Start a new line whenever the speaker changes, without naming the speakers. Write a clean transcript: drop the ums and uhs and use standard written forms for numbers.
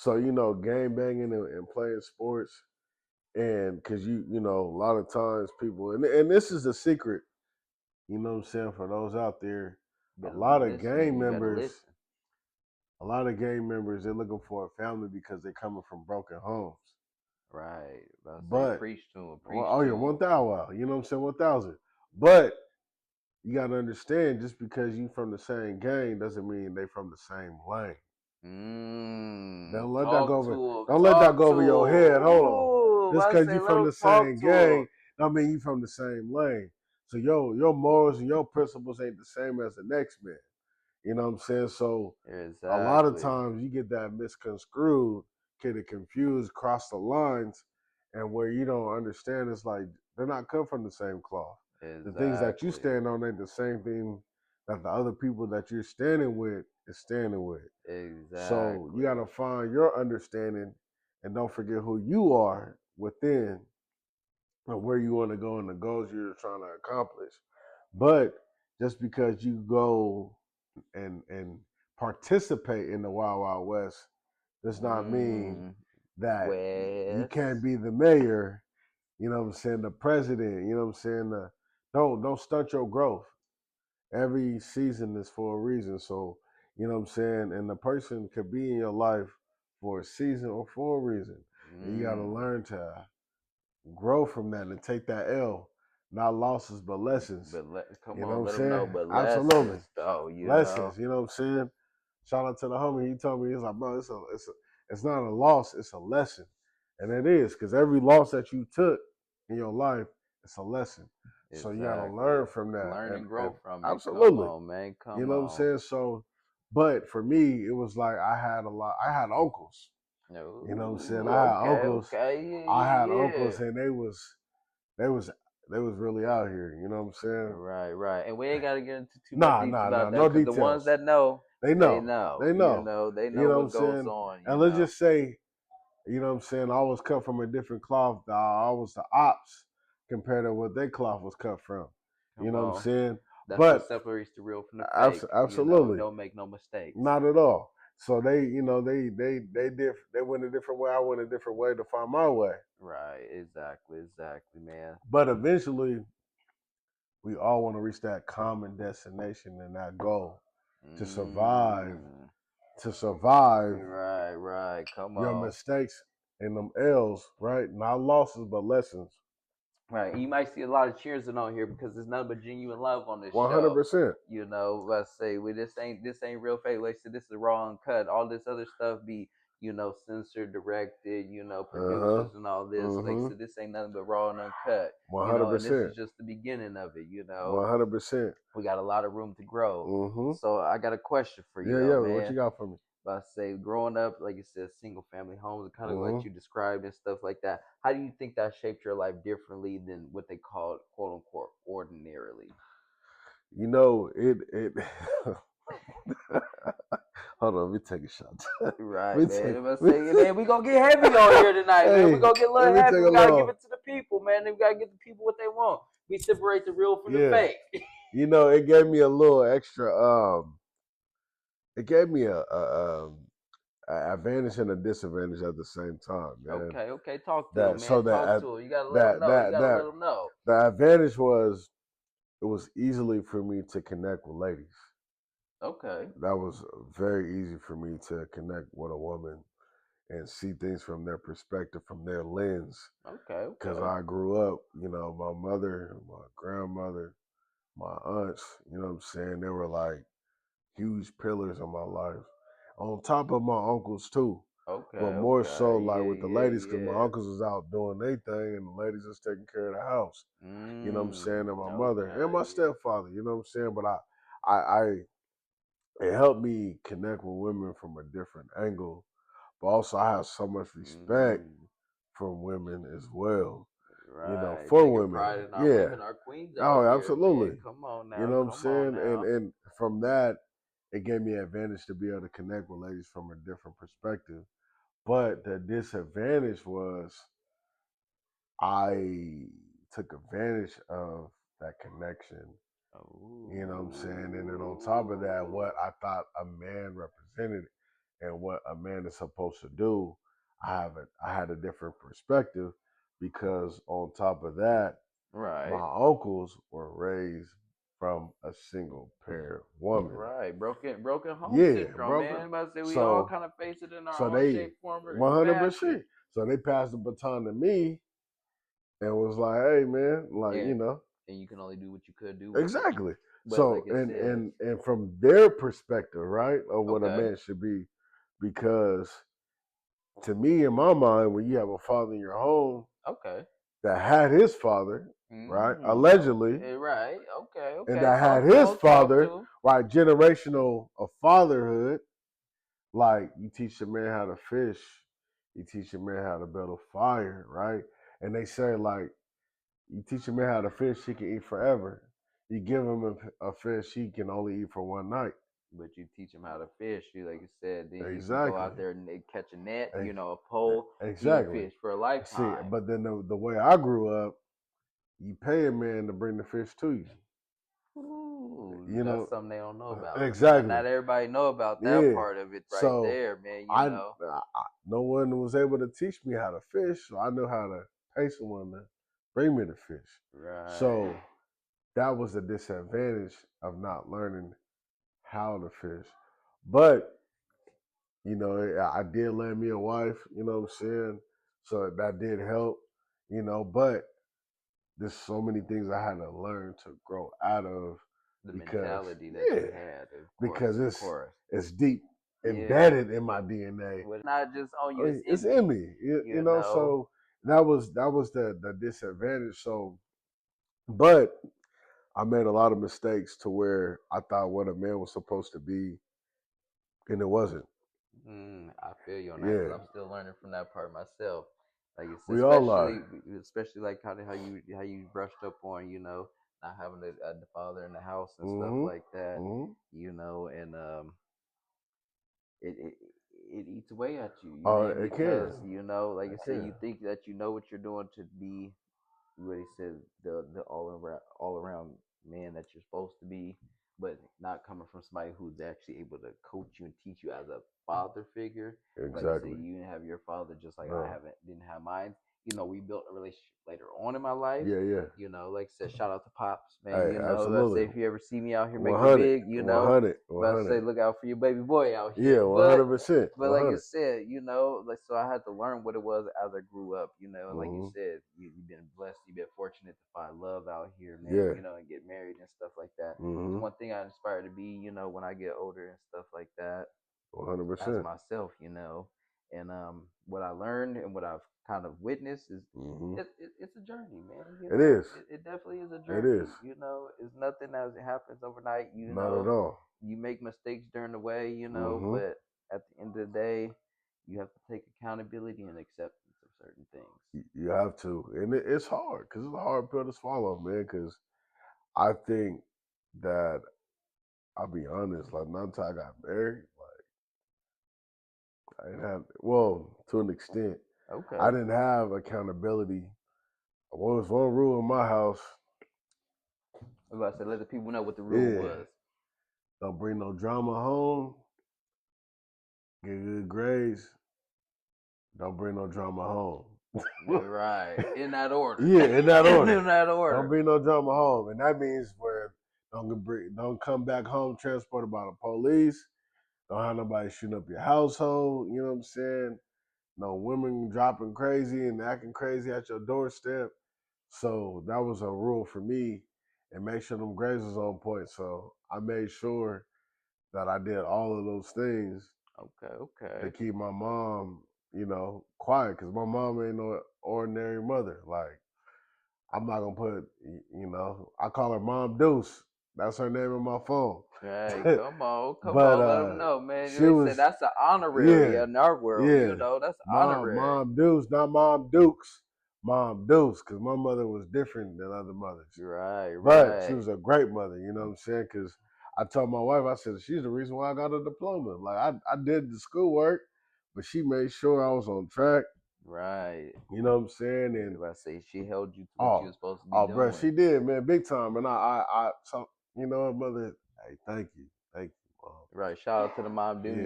So game banging and playing sports, and because a lot of times people, and this is the secret. You know what I'm saying, for those out there, a
Better
lot of
listening.
gang
You better
members,
listen.
they're looking for a family because they're coming from broken homes.
Right. About to say
But
preach to him,
well,
preach
oh
to
yeah,
him.
1,000. You know what I'm saying, 1,000. But you got to understand, just because you from the same gang doesn't mean they from the same lane. Don't let that go
Talk to
over.
him.
Don't let that
Talk
go
to
over your head.
him.
Hold on.
Ooh,
Just
I
because
say
you
let
from
him
the
talk
same
to him.
gang, don't mean you from the same lane. So your morals and your principles ain't the same as the next man. You know what I'm saying? So a lot of
Exactly.
times you get that misconstrued, get it confused, cross the lines, and where you don't understand, it's like they're not cut from the same cloth. The things that you
Exactly.
stand on ain't the same thing that the other people that you're standing with is standing with. So you got
Exactly.
to find your understanding, and don't forget who you are within and where you want to go and the goals you're trying to accomplish. But just because you go and participate in the Wild Wild West does not mean
Mm,
that you can't
West.
be the mayor. You know what I'm saying? The president. You know what I'm saying? Don't stunt your growth. Every season is for a reason. So you know what I'm saying? And the person could be in your life for a season or for a reason. And you got to
Mm.
learn to grow from that and take that L. Not losses, but lessons.
Come
You know
on,
what I'm
let them know.
saying?
But
Absolutely.
lessons, though, you know.
Lessons, you know what I'm saying? Shout out to the homie. He told me, he's like, bro, it's not a loss, it's a lesson. And it is, because every loss that you took in your life, it's a lesson. So you gotta
Exactly.
learn from that.
Learn
And
and grow from it. Come
absolutely.
on, man.
You
Come
know what I'm
on.
saying? So but for me, it was like I had uncles. You know what I'm saying?
Ooh, okay, okay.
I
Yeah,
had
yeah, yeah.
uncles and they was they was really out here, you know what I'm saying?
Right, right. And we ain't got to get into too much
Nah,
deeps
nah, nah,
about that
no
because the ones
details.
that know,
They
they
know.
know.
They
You
know.
know, they
You
know
know what I'm
what goes
saying?
on,
And
you
let's
know.
just say, you know what I'm saying, I was cut from a different cloth. I was the ops compared to what their cloth was cut from. You
Come
know what I'm
on.
saying?
That's what
But
separates the real from the fake. You know,
absolutely.
don't make no mistakes.
Not at all. So they went a different way. I went a different way to find my way.
Right, exactly, exactly, man.
But eventually, we all want to reach that common destination and that goal to survive.
Mm,
To survive
right, right. Come
your
on.
mistakes and them L's, right? Not losses, but lessons.
Right. You might see a lot of cheersing on here because there's nothing but genuine love on this
One hundred
show.
percent.
You know, let's say we this ain't real fake. Like I said, this is raw and cut. All this other stuff be, censored, directed,
Uh huh.
producers and all this. Like I
Mm-hmm.
said, this ain't nothing but raw and uncut.
One hundred
And this
percent.
is just the beginning of it.
100%.
We got a lot of room to grow.
Mm-hmm.
So I got a question for you
Yeah,
though,
yeah. What you
man.
got for me?
But I say growing up, like you said, single family homes, kind of like
Mm-hmm.
you described and stuff like that. How do you think that shaped your life differently than what they call quote unquote ordinarily?
It. Hold on, let me take a shot.
Right,
let me
man.
take.
I'm gonna
Let
say,
me,
man, we gonna get heavy on here tonight, man. We
hey,
gonna get a
let
little
me take
heavy.
a
We gotta give
little.
it to the people, man. We gotta get the people what they want. We separate the real from the
Yeah,
fake.
it gave me a little extra. It gave me a advantage and a disadvantage at the same time, man.
Okay, okay. Talk to
That
him, man.
so
Talk
that
to him. You gotta let them
that
know. You
that
gotta let
that
them know.
the advantage was it was easily for me to connect with ladies.
Okay,
That was very easy for me to connect with a woman and see things from their perspective, from their lens.
okay,
Because
okay.
I grew up, my mother, my grandmother, my aunts, you know what I'm saying? They were like huge pillars in my life. On top of my uncles too. But
Okay,
more so
okay.
like
Yeah,
with the
yeah,
ladies, because my
yeah.
uncles was out doing their thing and the ladies was taking care of the house. You know what I'm saying? And my mother and my
Okay, yeah.
stepfather, you know what I'm saying? But I it helped me connect with women from a different angle. But also I have so much respect
Mm,
from women as well.
right.
For
Taking pride
women.
in our
Yeah.
women, our queens
Oh,
out here, man.
absolutely.
Come on
You
now.
know what I'm
Come on
saying? And
now.
and from that, it gave me an advantage to be able to connect with ladies from a different perspective. But the disadvantage was I took advantage of that connection. You know what I'm saying? And then on top of that,
Ooh.
what I thought a man represented. and what a man is supposed to do, I had a different perspective because on top of that,
Right.
my uncles were raised from a single parent woman.
Right. Broken home
Yeah,
syndrome, man.
broken.
I'm about to say we all
So
kind of face it in our
so
own
they
shape, form, or
100%.
fashion.
So they passed the baton to me and was like, "Hey, man, like
Yeah.
you know,
And you can only do what you could do with it.
exactly."
But
So
like it says,
and from their perspective, right, of what a
okay.
man should be, because to me, in my mind, when you have a father in your home
Okay.
that had his father, right, allegedly,
Right. Okay.
and
Okay.
that had
Talk
his
to him. Talk
father,
to him.
right, generational of fatherhood, like you teach a man how to fish, you teach a man how to build a fire, right? And they say like you teach a man how to fish, he can eat forever. You give him a fish, he can only eat for one night.
But you teach him how to fish. You like you said, then you can go
Exactly.
out there and catch a net.
Ex-
A pole. You can
Exactly.
fish for a
See,
lifetime.
but then the way I grew up, you pay a man to bring the fish to you.
Ooh,
You
that's
know,
something they don't know about.
exactly.
Not everybody know about that
Yeah.
part of it right
So
there, man.
no one was able to teach me how to fish, so I knew how to pay someone to bring me the fish.
Right.
So that was the disadvantage of not learning how to fish. But you know, I did land me a wife. You know what I'm saying? So that did help. You know, but there's so many things I had to learn to grow out of
The
because
mentality that you had,
because
of course.
it's deep
Yeah.
embedded in my DNA.
Well, it's not just on
I
you,
mean,
it's
it's
in
in
me.
me. You
You
know,
know.
so that was the disadvantage. So, but I made a lot of mistakes to where I thought what a man was supposed to be, and it wasn't.
I feel you on that because
Yeah,
I'm still learning from that part myself. Like it's
we all are.
especially like how you brushed up on not having the father in the house and stuff
Mm-hmm.
like that.
Mm-hmm.
And it, it it eats away at you,
Oh,
man,
it
because
can.
like you
It
say, you
can.
think that you know what you're doing to be what he said, the all around man that you're supposed to be, but not coming from somebody who's actually able to coach you and teach you as a father figure. Like you said,
Exactly.
you didn't have your father just like I
No.
didn't have mine. We built a relationship later on in my life.
Yeah, yeah.
Like I said, shout out to Pops, man.
Hey,
Let's say
absolutely.
if you ever see me out here making it
100,
big,
100,
about to say
100.
look out for your baby boy out
Yeah,
here. But
100%.
like you
100.
said, like so I had to learn what it was as I grew up, and like you
Mm-hmm.
said, you've been blessed, you've been fortunate to find love out here, man,
Yeah.
and get married and stuff like that. It's
Mm-hmm.
one thing I aspire to be, when I get older and stuff like that, as
100%.
myself, and what I learned and what I've kind of witnessed is
Mm-hmm.
it's a journey, man.
It is.
It definitely is a
It
journey.
is.
It's nothing that happens overnight.
Not at all.
You make mistakes during the way,
Mm-hmm.
but at the end of the day, you have to take accountability and acceptance of certain things.
You have to. And it's hard because it's a hard pill to swallow, man, because I think that, I'll be honest, like, not until I got married, like, I didn't have, well, to an extent,
Okay.
I didn't have accountability. What was one rule in my house?
I was about to say, let the people know what the rule was.
Don't bring no drama home. Get good grades. Don't bring no drama home.
Right. In that order.
Yeah, in that order.
In that order.
Don't bring no drama home. And that means where don't come back home transported by the police. Don't have nobody shooting up your household. You know what I'm saying? No women dropping crazy and acting crazy at your doorstep. So that was a rule for me, and make sure them grades was on point. So I made sure that I did all of those things
Okay.
to keep my mom, quiet, because my mom ain't no ordinary mother. Like, I'm not gonna put, I call her Mom Deuce. That's her name on my phone.
Hey, come on,
But
let them know, man.
she
They
was,
said that's an honorary
yeah,
in our world.
yeah.
That's honorary.
Mom Deuce, not Mom Dukes. Mom Deuce, because my mother was different than other mothers.
Right.
But she was a great mother, you know what I'm saying? Because I told my wife, I said, she's the reason why I got a diploma. Like, I did the schoolwork, but she made sure I was on track.
Right.
You know what I'm saying? And
I say she held you to what you were supposed to be doing.
bro, she did, man, big time. And so, you know what, mother? Hey, thank you, Mom.
Right. Shout out to the Mom Dudes.
Yeah.